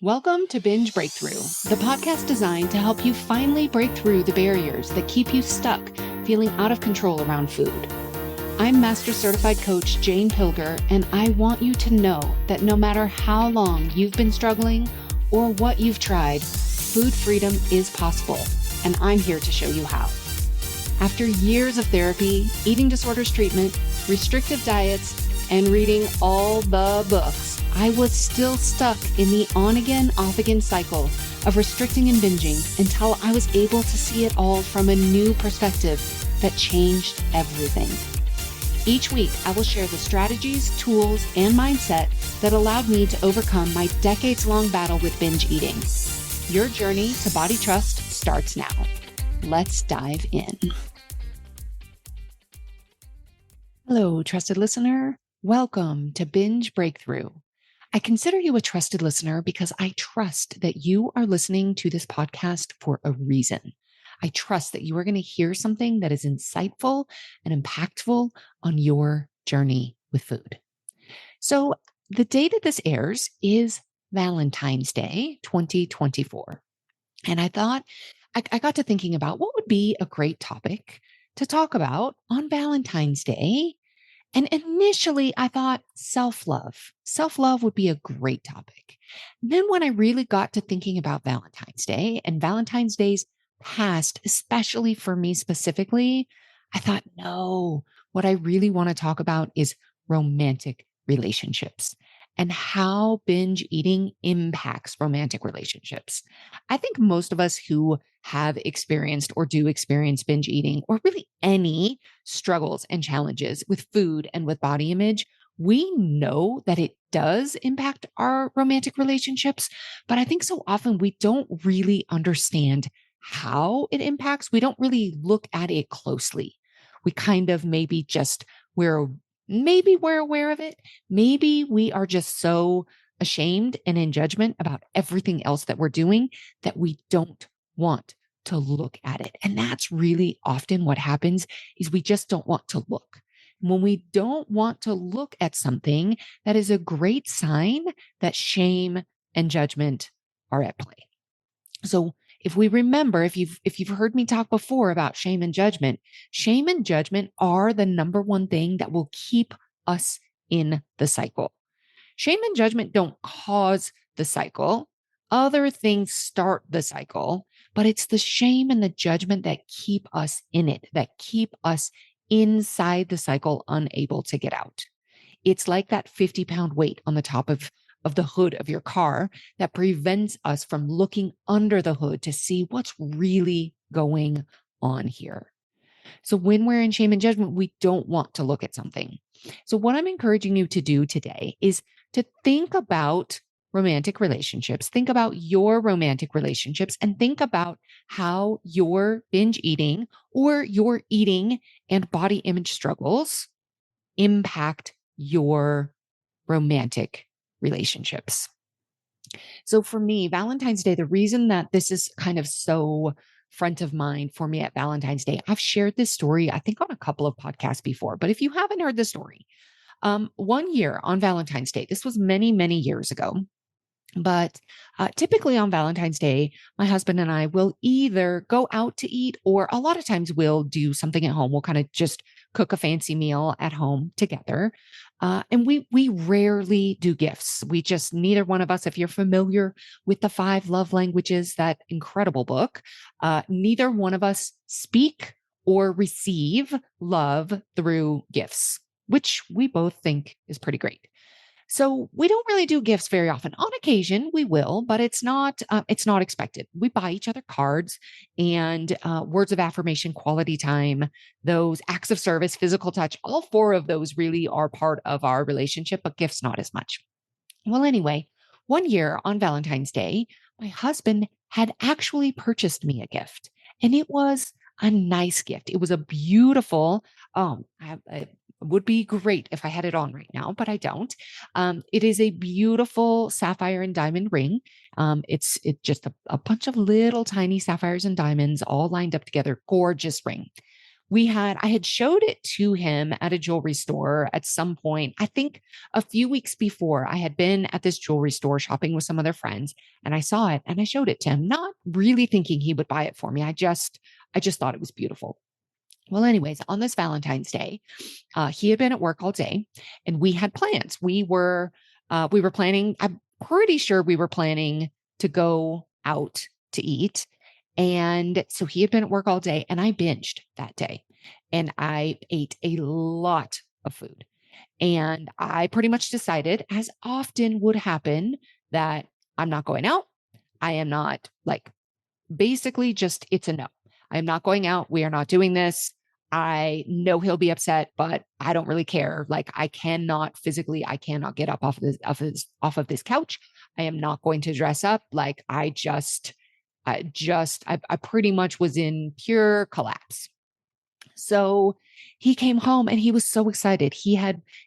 Welcome to Binge Breakthrough, the podcast designed to help you finally break through the barriers that keep you stuck, feeling out of control around food. I'm Master Certified Coach Jane Pilger, and I want you to know that no matter how long you've been struggling or what you've tried, food freedom is possible, and I'm here to show you how. After years of therapy, eating disorders treatment, restrictive diets, and reading all the books, I was still stuck in the on-again, off-again cycle of restricting and binging until I was able to see it all from a new perspective that changed everything. Each week, I will share the strategies, tools, and mindset that allowed me to overcome my decades-long battle with binge eating. Your journey to body trust starts now. Let's dive in. Hello, trusted listener. Welcome to Binge Breakthrough. I consider you a trusted listener because I trust that you are listening to this podcast for a reason. I trust that you are going to hear something that is insightful and impactful on your journey with food. So the day that this airs is Valentine's Day, 2024. And I thought, I got to thinking about what would be a great topic to talk about on Valentine's Day. And initially I thought self-love. Self-love would be a great topic. Then when I really got to thinking about Valentine's Day and Valentine's Days past, especially for me specifically, I thought, no, what I really want to talk about is romantic relationships and how binge eating impacts romantic relationships. I think most of us who have experienced or do experience binge eating or really any struggles and challenges with food and with body image, we know that it does impact our romantic relationships. But I think so often we don't really understand how it impacts. We don't really look at it closely. We kind of maybe we're aware of it. Maybe we are just so ashamed and in judgment about everything else that we're doing that we don't want to look at it. And that's really often what happens is we just don't want to look. When we don't want to look at something, that is a great sign that shame and judgment are at play. So if we remember, if you've heard me talk before about shame and judgment are the number one thing that will keep us in the cycle. Shame and judgment don't cause the cycle. Other things start the cycle, but it's the shame and the judgment that keep us in it, that keep us inside the cycle, unable to get out. It's like that 50-pound weight on the top of the hood of your car that prevents us from looking under the hood to see what's really going on here. So when we're in shame and judgment, we don't want to look at something. So what I'm encouraging you to do today is to think about romantic relationships, think about your romantic relationships, and think about how your binge eating or your eating and body image struggles impact your romantic relationships. So for me, Valentine's Day, the reason that this is kind of so front of mind for me at Valentine's Day, I've shared this story, I think on a couple of podcasts before, but if you haven't heard the story, one year on Valentine's Day, this was many, many years ago, but typically on Valentine's Day, my husband and I will either go out to eat or a lot of times we'll do something at home. We'll kind of just cook a fancy meal at home together. And we rarely do gifts. Neither one of us, if you're familiar with the 5 Love Languages, that incredible book, neither one of us speak or receive love through gifts, which we both think is pretty great. So we don't really do gifts very often. On occasion we will, but it's not expected. We buy each other cards and words of affirmation, quality time, those acts of service, physical touch. All 4 of those really are part of our relationship, but gifts not as much. Well, anyway, one year on Valentine's Day, my husband had actually purchased me a gift, and it was a nice gift. It was a beautiful, it would be great if I had it on right now, but I don't. It is a beautiful sapphire and diamond ring. It's just a bunch of little tiny sapphires and diamonds all lined up together. Gorgeous ring. I had showed it to him at a jewelry store at some point. I think a few weeks before, I had been at this jewelry store shopping with some other friends, and I saw it and I showed it to him, not really thinking he would buy it for me. I just thought it was beautiful. Well, anyways, on this Valentine's Day, he had been at work all day, and we had plans. We were planning. I'm pretty sure we were planning to go out to eat, and so he had been at work all day, and I binged that day, and I ate a lot of food, and I pretty much decided, as often would happen, that I'm not going out. I am not like basically just it's a no. I'm not going out. We are not doing this. I know he'll be upset, but I don't really care. Like I cannot get up off of this couch. I am not going to dress up. Like I pretty much was in pure collapse. So he came home and he was so excited. He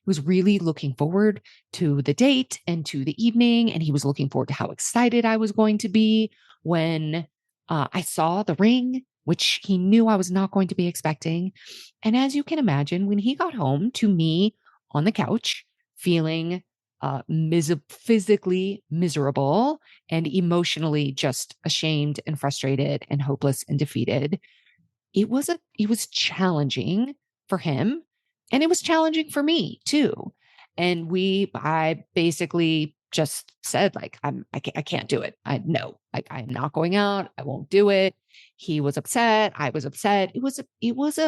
was really looking forward to the date and to the evening. And he was looking forward to how excited I was going to be when I saw the ring, which he knew I was not going to be expecting. And as you can imagine, when he got home to me on the couch, feeling physically miserable and emotionally just ashamed and frustrated and hopeless and defeated, it was challenging for him, and it was challenging for me too. And I basically just said, like, I can't do it. No, like, I'm not going out. I won't do it. He was upset. I was upset. It was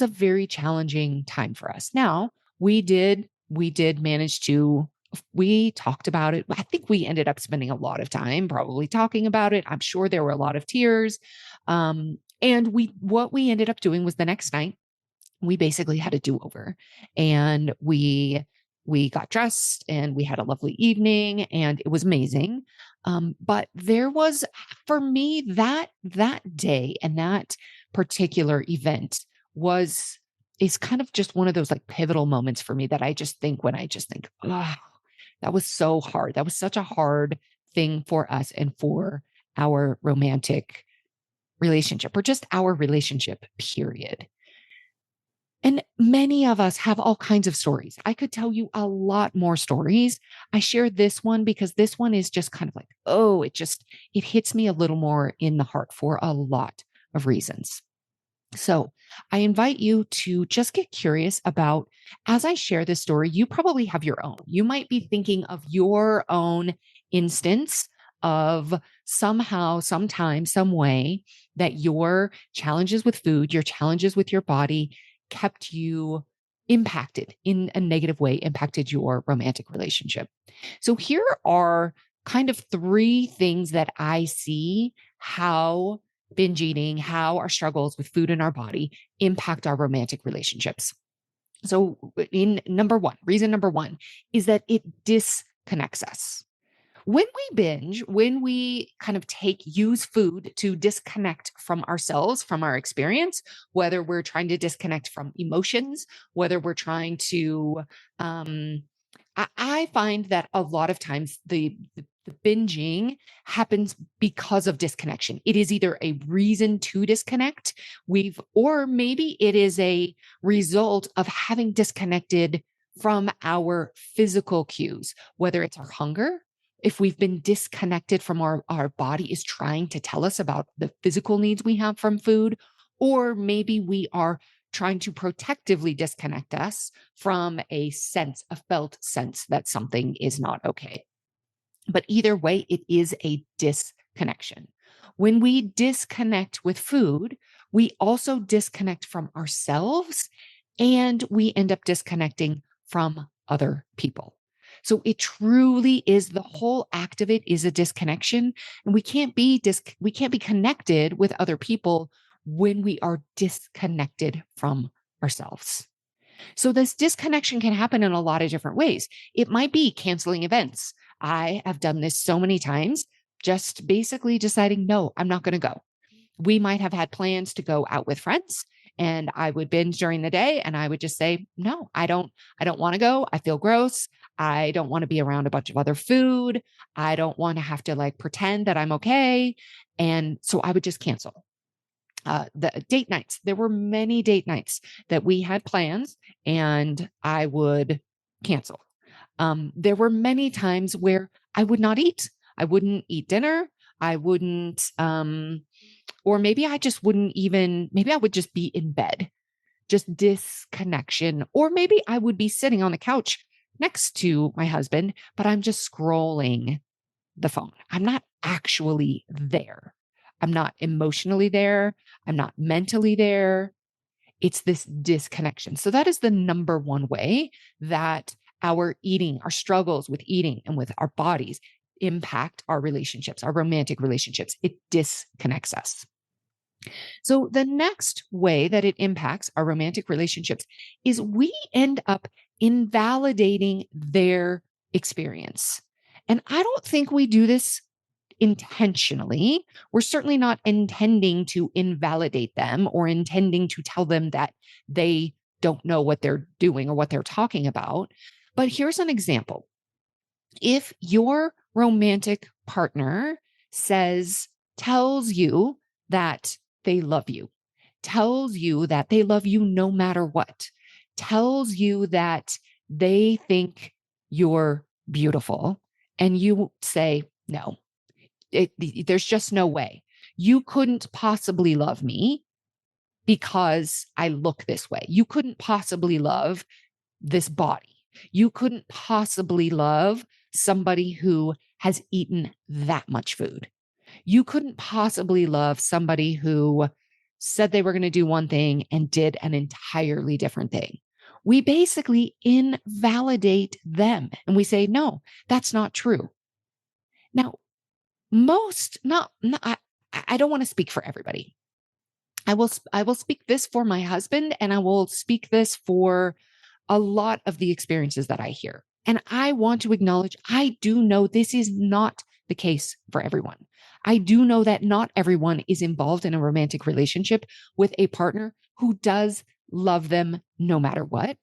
a very challenging time for us. Now we did manage to, we talked about it. I think we ended up spending a lot of time probably talking about it. I'm sure there were a lot of tears. And what we ended up doing was the next night, we basically had a do-over, and we got dressed and we had a lovely evening and it was amazing. But there was, for me, that day and that particular event is kind of just one of those like pivotal moments for me that I just think when I just think, oh, that was so hard. That was such a hard thing for us and for our romantic relationship, or just our relationship, period. And many of us have all kinds of stories. I could tell you a lot more stories. I share this one because this one is just kind of like, oh, it hits me a little more in the heart for a lot of reasons. So I invite you to just get curious about, as I share this story, you probably have your own. You might be thinking of your own instance of somehow, sometime, some way that your challenges with food, your challenges with your body kept you impacted in a negative way, impacted your romantic relationship. So here are kind of three things that I see how binge eating, how our struggles with food in our body impact our romantic relationships. So, reason number one is that it disconnects us. When we binge, when we kind of use food to disconnect from ourselves, from our experience, whether we're trying to disconnect from emotions, whether we're trying to, I find that a lot of times the binging happens because of disconnection. It is either a reason to disconnect, or maybe it is a result of having disconnected from our physical cues, whether it's our hunger, if we've been disconnected from our body is trying to tell us about the physical needs we have from food, or maybe we are trying to protectively disconnect us from a felt sense that something is not okay. But either way, it is a disconnection. When we disconnect with food, we also disconnect from ourselves, and we end up disconnecting from other people. So it truly is, the whole act of it is a disconnection, and we can't be connected with other people when we are disconnected from ourselves. So this disconnection can happen in a lot of different ways. It might be canceling events. I have done this so many times, just basically deciding, no, I'm not going to go. We might have had plans to go out with friends, and I would binge during the day, and I would just say, no, I don't want to go. I feel gross. I don't want to be around a bunch of other food. I don't want to have to like pretend that I'm okay. And so I would just cancel. The date nights. There were many date nights that we had plans and I would cancel. There were many times where I would not eat. I wouldn't eat dinner. I wouldn't, or maybe I just wouldn't even, maybe I would just be in bed, just disconnection. Or maybe I would be sitting on the couch next to my husband, but I'm just scrolling the phone. I'm not actually there. I'm not emotionally there. I'm not mentally there. It's this disconnection. So that is the number one way that our eating, our struggles with eating and with our bodies impact our relationships, our romantic relationships. It disconnects us. So the next way that it impacts our romantic relationships is we end up invalidating their experience. And I don't think we do this intentionally. We're certainly not intending to invalidate them or intending to tell them that they don't know what they're doing or what they're talking about. But here's an example. If your romantic partner tells you that they love you, tells you that they love you no matter what, tells you that they think you're beautiful, and you say, no, there's just no way. You couldn't possibly love me because I look this way. You couldn't possibly love this body. You couldn't possibly love somebody who has eaten that much food. You couldn't possibly love somebody who said they were going to do one thing and did an entirely different thing. We basically invalidate them and we say, no, that's not true. Now, I don't want to speak for everybody. I will speak this for my husband, and I will speak this for a lot of the experiences that I hear. And I want to acknowledge, I do know this is not the case for everyone. I do know that not everyone is involved in a romantic relationship with a partner who does love them no matter what,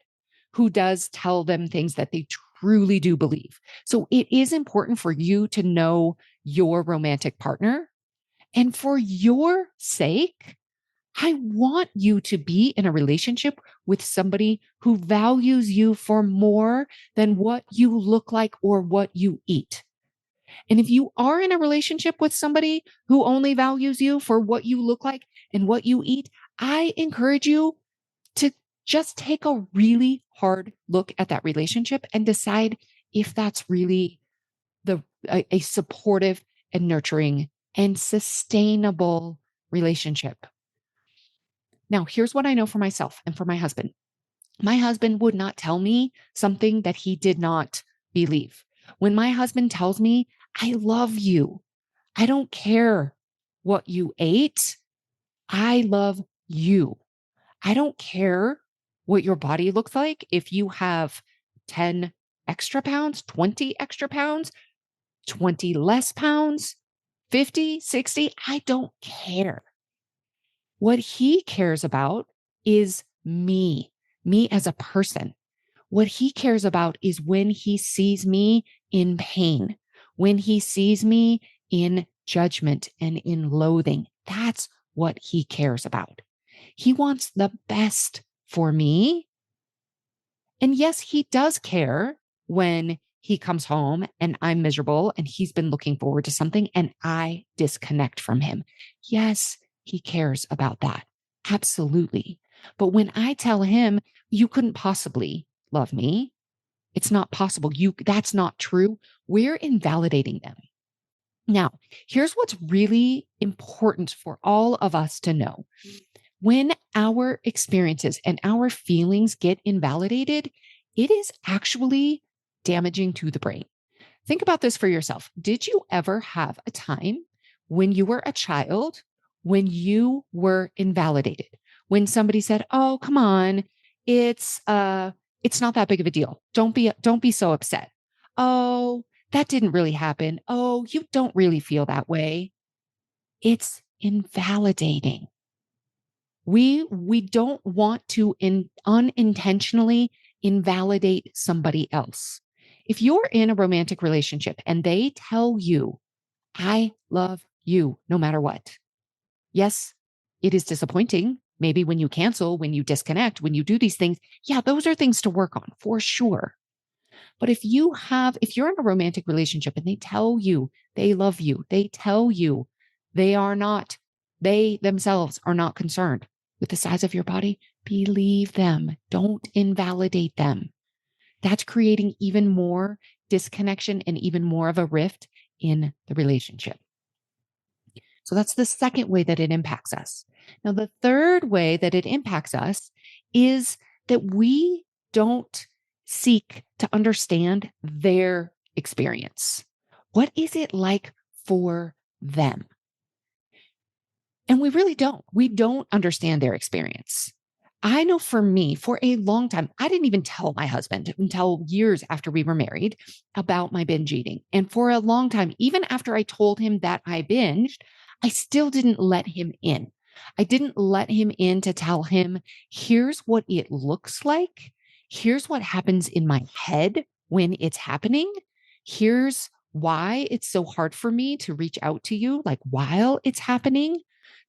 who does tell them things that they truly do believe. So it is important for you to know your romantic partner. And for your sake, I want you to be in a relationship with somebody who values you for more than what you look like or what you eat. And if you are in a relationship with somebody who only values you for what you look like and what you eat, I encourage you to just take a really hard look at that relationship and decide if that's really a supportive and nurturing and sustainable relationship. Now, here's what I know for myself and for my husband. My husband would not tell me something that he did not believe. When my husband tells me, I love you, I don't care what you ate, I love you. I don't care what your body looks like. If you have 10 extra pounds, 20 extra pounds, 20 less pounds, 50, 60, I don't care. What he cares about is me as a person. What he cares about is when he sees me in pain, when he sees me in judgment and in loathing. That's what he cares about. He wants the best for me. And yes, he does care when he comes home and I'm miserable and he's been looking forward to something and I disconnect from him. Yes, he cares about that. Absolutely. But when I tell him, you couldn't possibly love me, it's not possible. That's not true. We're invalidating them. Now, here's what's really important for all of us to know. When our experiences and our feelings get invalidated, it is actually damaging to the brain. Think about this for yourself. Did you ever have a time when you were a child when you were invalidated? When somebody said, "Oh, come on, it's not that big of a deal. Don't be so upset. Oh, that didn't really happen. Oh, you don't really feel that way." It's invalidating. We don't want to unintentionally invalidate somebody else. If you're in a romantic relationship and they tell you, I love you no matter what. Yes, it is disappointing. Maybe when you cancel, when you disconnect, when you do these things, yeah, those are things to work on for sure. But if you're in a romantic relationship and they tell you they love you, they tell you they themselves are not concerned with the size of your body, believe them. Don't invalidate them. That's creating even more disconnection and even more of a rift in the relationship. So that's the second way that it impacts us. Now, the third way that it impacts us is that we don't seek to understand their experience. What is it like for them? And we really don't. We don't understand their experience. I know for me, for a long time, I didn't even tell my husband until years after we were married about my binge eating. And for a long time, even after I told him that I binged, I still didn't let him in. I didn't let him in to tell him, here's what it looks like. Here's what happens in my head when it's happening. Here's why it's so hard for me to reach out to you, like while it's happening.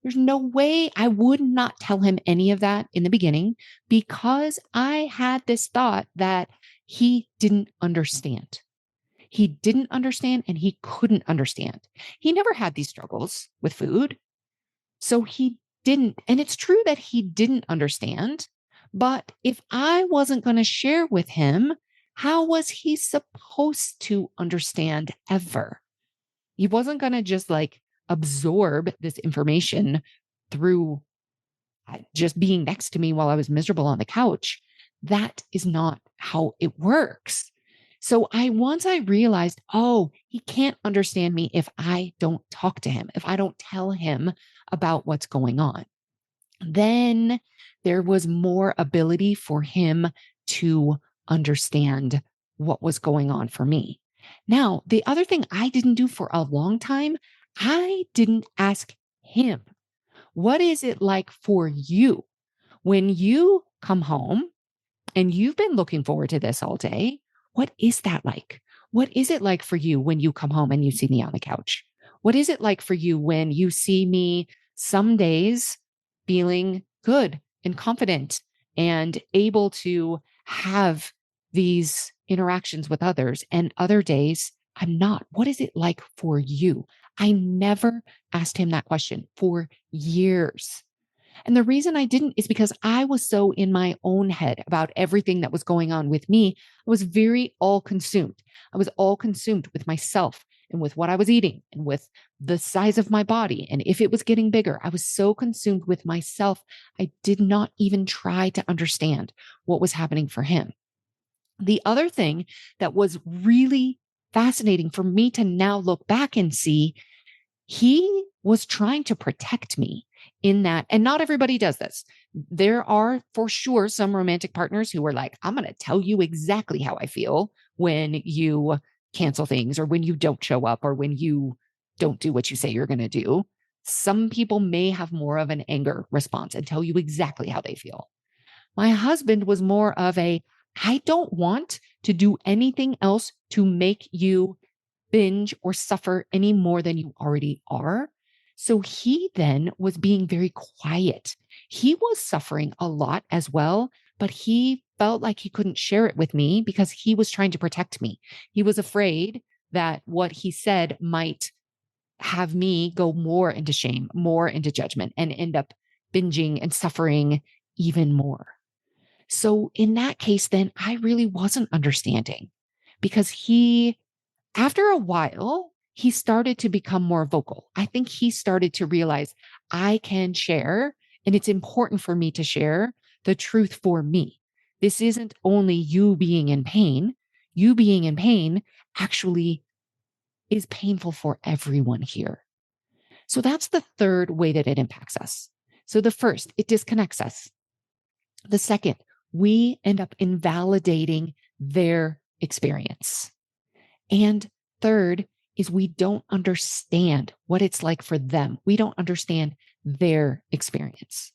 There's no way I would not tell him any of that in the beginning because I had this thought that he didn't understand. He didn't understand and he couldn't understand. He never had these struggles with food. So he didn't. And it's true that he didn't understand. But if I wasn't going to share with him, how was he supposed to understand ever? He wasn't going to just like absorb this information through just being next to me while I was miserable on the couch. That is not how it works. So once I realized, oh, he can't understand me if I don't talk to him, if I don't tell him about what's going on, then there was more ability for him to understand what was going on for me. Now, the other thing I didn't do for a long time, I didn't ask him, what is it like for you when you come home and you've been looking forward to this all day? What is that like? What is it like for you when you come home and you see me on the couch? What is it like for you when you see me some days feeling good and confident and able to have these interactions with others, and other days I'm not? What is it like for you? I never asked him that question for years. And the reason I didn't is because I was so in my own head about everything that was going on with me. I was very all consumed. I was all consumed with myself and with what I was eating and with the size of my body. And if it was getting bigger, I was so consumed with myself. I did not even try to understand what was happening for him. The other thing that was really fascinating for me to now look back and see, he was trying to protect me in that. And not everybody does this. There are for sure some romantic partners who are like, I'm going to tell you exactly how I feel when you cancel things or when you don't show up or when you don't do what you say you're going to do. Some people may have more of an anger response and tell you exactly how they feel. My husband was more of I don't want to do anything else to make you binge or suffer any more than you already are. So he then was being very quiet. He was suffering a lot as well, but he felt like he couldn't share it with me because he was trying to protect me. He was afraid that what he said might have me go more into shame, more into judgment, and end up binging and suffering even more. So in that case, then I really wasn't understanding because after a while, he started to become more vocal. I think he started to realize I can share, and it's important for me to share the truth for me. This isn't only you being in pain. You being in pain actually is painful for everyone here. So that's the third way that it impacts us. So the first, it disconnects us. The second, we end up invalidating their experience. And third is we don't understand what it's like for them. We don't understand their experience.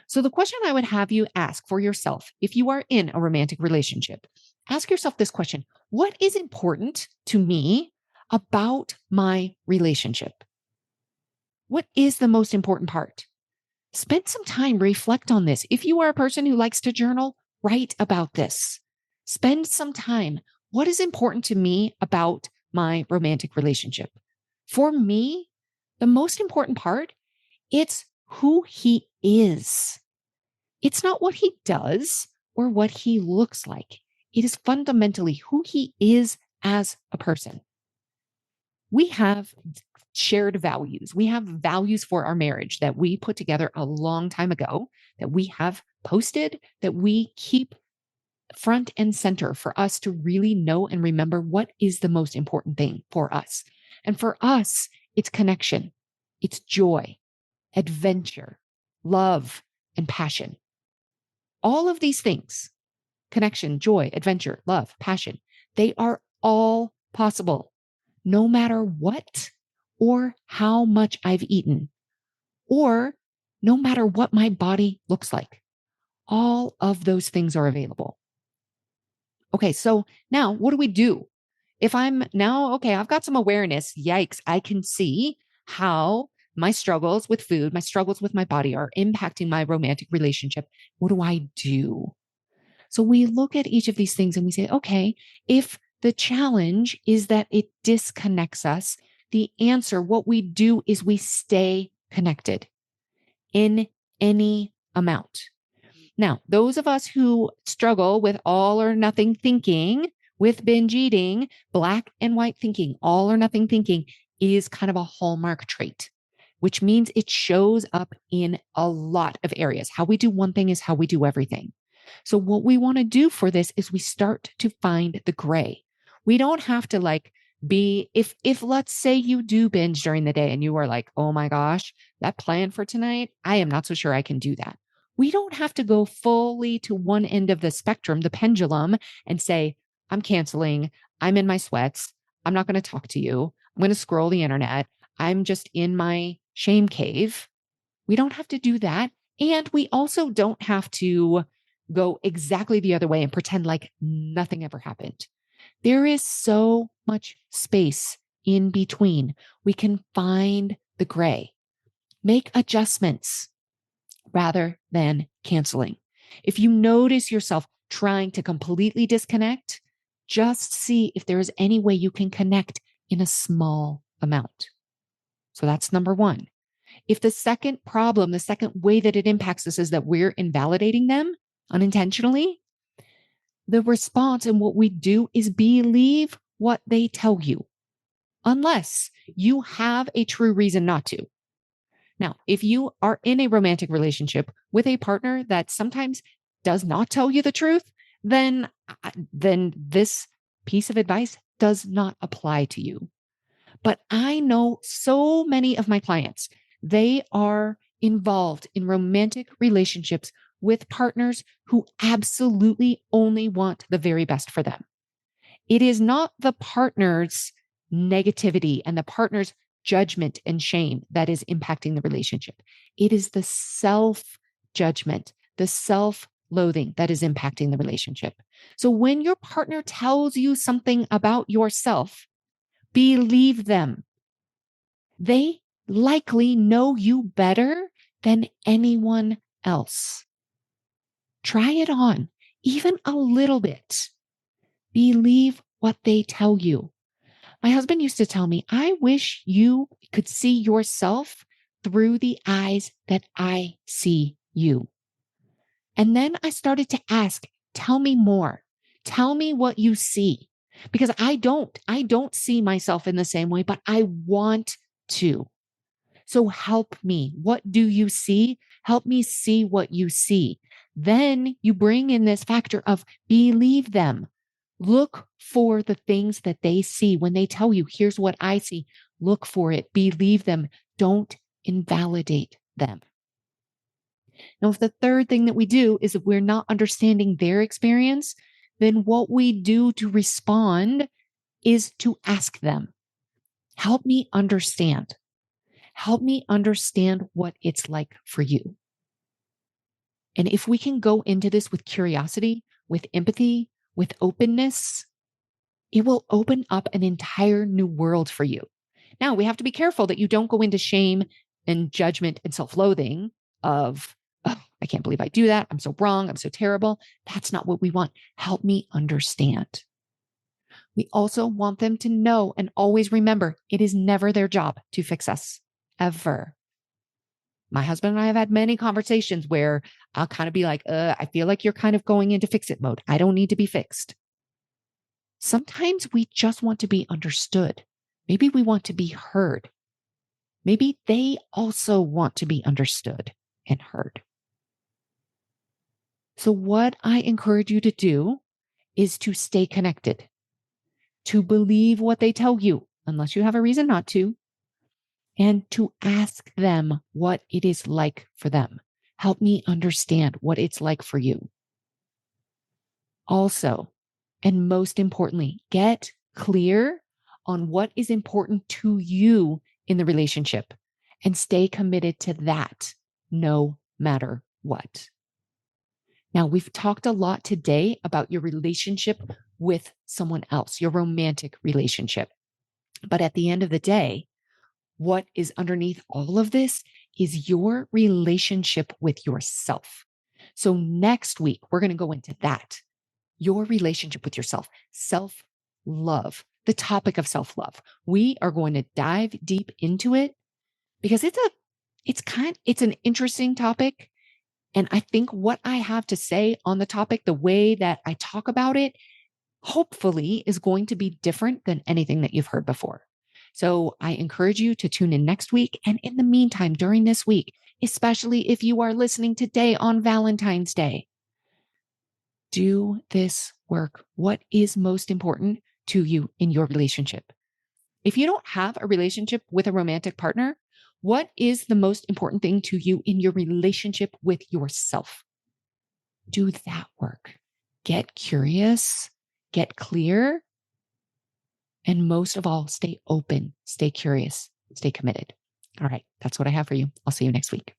So the question I would have you ask for yourself, if you are in a romantic relationship, ask yourself this question: what is important to me about my relationship? What is the most important part? Spend some time, reflect on this. If you are a person who likes to journal, write about this. Spend some time. What is important to me about my romantic relationship? For me, the most important part, it's who he is. It's not what he does or what he looks like. It is fundamentally who he is as a person. We have shared values. We have values for our marriage that we put together a long time ago, that we have posted, that we keep front and center for us to really know and remember what is the most important thing for us. And for us, it's connection, it's joy, adventure, love, and passion. All of these things, connection, joy, adventure, love, passion, they are all possible no matter what or how much I've eaten, or no matter what my body looks like. All of those things are available. Okay, so now what do we do? If I'm now, okay, I've got some awareness, yikes, I can see how my struggles with food, my struggles with my body are impacting my romantic relationship. What do I do? So we look at each of these things and we say, okay, if the challenge is that it disconnects us, the answer, what we do is we stay connected in any amount. Now, those of us who struggle with all or nothing thinking, with binge eating, black and white thinking, all or nothing thinking is kind of a hallmark trait, which means it shows up in a lot of areas. How we do one thing is how we do everything. So what we want to do for this is we start to find the gray. We don't have to be, if let's say you do binge during the day and you are like, oh my gosh, that plan for tonight, I am not so sure I can do that. We don't have to go fully to one end of the spectrum, the pendulum, and say, I'm canceling. I'm in my sweats. I'm not going to talk to you. I'm going to scroll the internet. I'm just in my shame cave. We don't have to do that. And we also don't have to go exactly the other way and pretend like nothing ever happened. There is so much space in between. We can find the gray, make adjustments rather than canceling. If you notice yourself trying to completely disconnect, just see if there is any way you can connect in a small amount. So that's number one. If the second problem, the second way that it impacts us is that we're invalidating them unintentionally, the response and what we do is believe what they tell you, unless you have a true reason not to. Now, if you are in a romantic relationship with a partner that sometimes does not tell you the truth, then this piece of advice does not apply to you. But I know so many of my clients, they are involved in romantic relationships with partners who absolutely only want the very best for them. It is not the partner's negativity and the partner's judgment and shame that is impacting the relationship. It is the self judgment, the self loathing that is impacting the relationship. So when your partner tells you something about yourself, believe them. They likely know you better than anyone else. Try it on, even a little bit. Believe what they tell you. My husband used to tell me, I wish you could see yourself through the eyes that I see you. And then I started to ask, tell me more. Tell me what you see. Because I don't see myself in the same way, but I want to. So help me. What do you see? Help me see what you see. Then you bring in this factor of believe them. Look for the things that they see when they tell you, here's what I see. Look for it. Believe them. Don't invalidate them. Now, if the third thing that we do is if we're not understanding their experience, then what we do to respond is to ask them, help me understand. Help me understand what it's like for you. And if we can go into this with curiosity, with empathy, with openness, it will open up an entire new world for you. Now, we have to be careful that you don't go into shame and judgment and self-loathing. of, oh, I can't believe I do that. I'm so wrong. I'm so terrible. That's not what we want. Help me understand. We also want them to know and always remember it is never their job to fix us, ever. My husband and I have had many conversations where I'll kind of be like, I feel like you're kind of going into fix it mode. I don't need to be fixed. Sometimes we just want to be understood. Maybe we want to be heard. Maybe they also want to be understood and heard. So what I encourage you to do is to stay connected, to believe what they tell you, unless you have a reason not to, and to ask them what it is like for them. Help me understand what it's like for you. Also, and most importantly, get clear on what is important to you in the relationship and stay committed to that no matter what. Now, we've talked a lot today about your relationship with someone else, your romantic relationship. But at the end of the day, what is underneath all of this is your relationship with yourself. So next week, we're going to go into that, your relationship with yourself, self-love, the topic of self-love. We are going to dive deep into it because it's an interesting topic. And I think what I have to say on the topic, the way that I talk about it, hopefully is going to be different than anything that you've heard before. So I encourage you to tune in next week. And in the meantime, during this week, especially if you are listening today on Valentine's Day, do this work. What is most important to you in your relationship? If you don't have a relationship with a romantic partner, what is the most important thing to you in your relationship with yourself? Do that work. Get curious, get clear, and most of all, stay open, stay curious, stay committed. All right, that's what I have for you. I'll see you next week.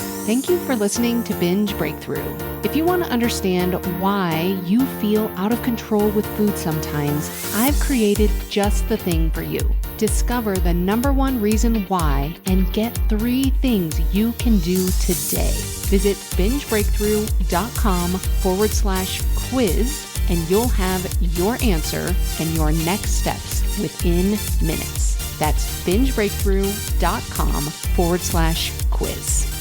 Thank you for listening to Binge Breakthrough. If you want to understand why you feel out of control with food sometimes, I've created just the thing for you. Discover the #1 reason why and get 3 things you can do today. Visit bingeBreakthrough.com/quiz and you'll have your answer and your next steps within minutes. That's bingeBreakthrough.com/quiz.